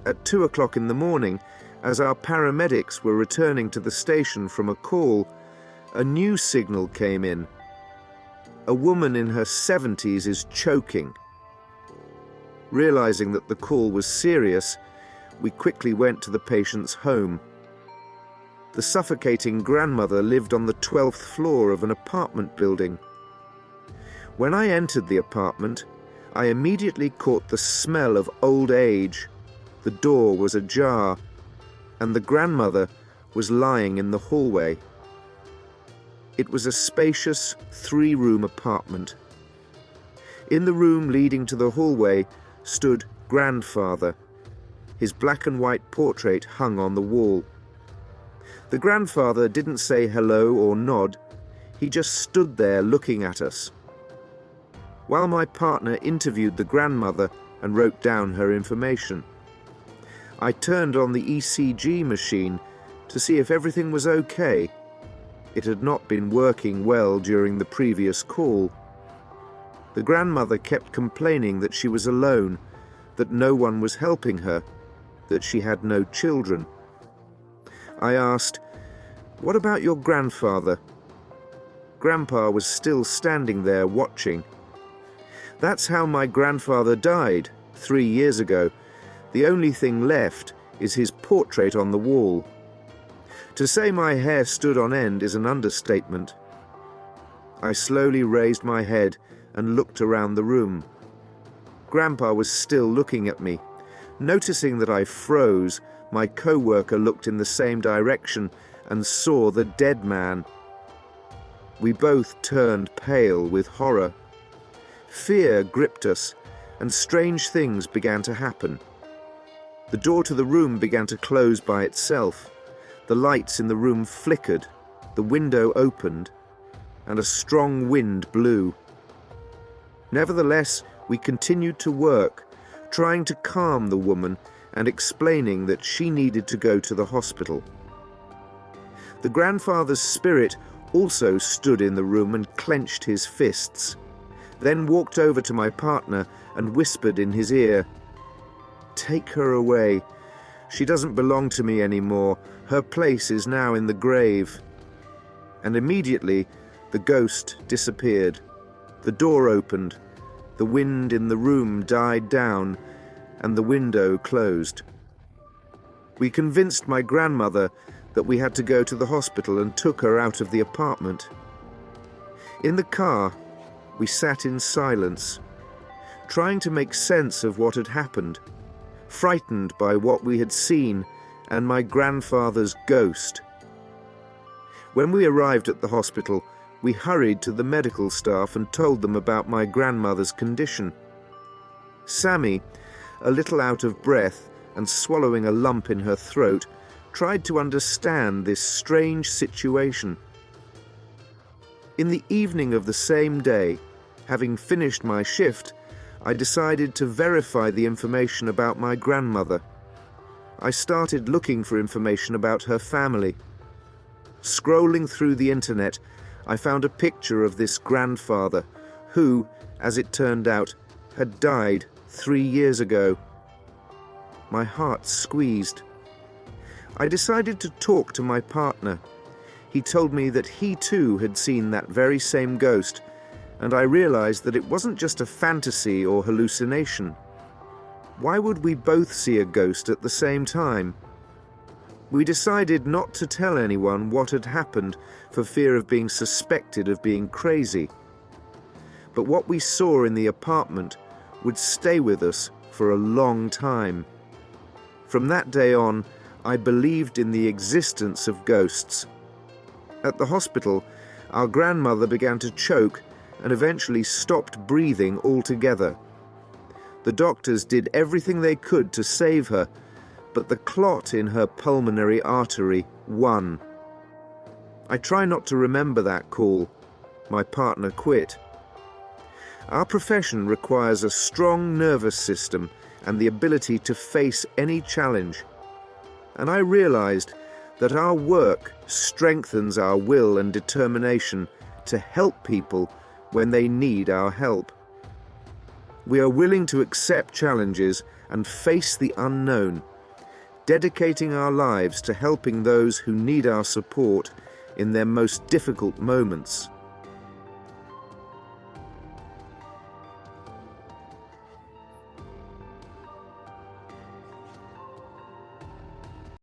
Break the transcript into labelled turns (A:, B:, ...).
A: At 2 o'clock in the morning, as our paramedics were returning to the station from a call, a new signal came in. A woman in her 70s is choking. Realizing that the call was serious, we quickly went to the patient's home. The suffocating grandmother lived on the 12th floor of an apartment building. When I entered the apartment, I immediately caught the smell of old age. The door was ajar, and the grandmother was lying in the hallway. It was a spacious 3-room apartment. In the room leading to the hallway stood grandfather. His black and white portrait hung on the wall. The grandfather didn't say hello or nod. He just stood there looking at us. While my partner interviewed the grandmother and wrote down her information, I turned on the ECG machine to see if everything was okay. It had not been working well during the previous call. The grandmother kept complaining that she was alone, that no one was helping her, that she had no children. I asked, "What about your grandfather?" Grandpa was still standing there watching. "That's how my grandfather died 3 years ago. The only thing left is his portrait on the wall." To say my hair stood on end is an understatement. I slowly raised my head and looked around the room. Grandpa was still looking at me. Noticing that I froze, my co-worker looked in the same direction and saw the dead man. We both turned pale with horror. Fear gripped us, and strange things began to happen. The door to the room began to close by itself. The lights in the room flickered, the window opened, and a strong wind blew. Nevertheless, we continued to work, trying to calm the woman and explaining that she needed to go to the hospital. The grandfather's spirit also stood in the room and clenched his fists, then walked over to my partner and whispered in his ear, "Take her away. She doesn't belong to me anymore. Her place is now in the grave." And immediately the ghost disappeared. The door opened, the wind in the room died down, and the window closed. We convinced my grandmother that we had to go to the hospital and took her out of the apartment. In the car, we sat in silence, trying to make sense of what had happened, frightened by what we had seen and my grandfather's ghost. When we arrived at the hospital, we hurried to the medical staff and told them about my grandmother's condition. Sammy, a little out of breath and swallowing a lump in her throat, tried to understand this strange situation. In the evening of the same day, having finished my shift, I decided to verify the information about my grandmother. I started looking for information about her family. Scrolling through the internet, I found a picture of this grandfather who, as it turned out, had died 3 years ago. My heart squeezed. I decided to talk to my partner. He told me that he too had seen that very same ghost, and I realized that it wasn't just a fantasy or hallucination. Why would we both see a ghost at the same time? We decided not to tell anyone what had happened for fear of being suspected of being crazy. But what we saw in the apartment would stay with us for a long time. From that day on, I believed in the existence of ghosts. At the hospital, our grandmother began to choke and eventually stopped breathing altogether. The doctors did everything they could to save her, but the clot in her pulmonary artery won. I try not to remember that call. My partner quit. Our profession requires a strong nervous system and the ability to face any challenge. And I realized that our work strengthens our will and determination to help people when they need our help. We are willing to accept challenges and face the unknown dedicating our lives to helping those who need our support in their most difficult moments.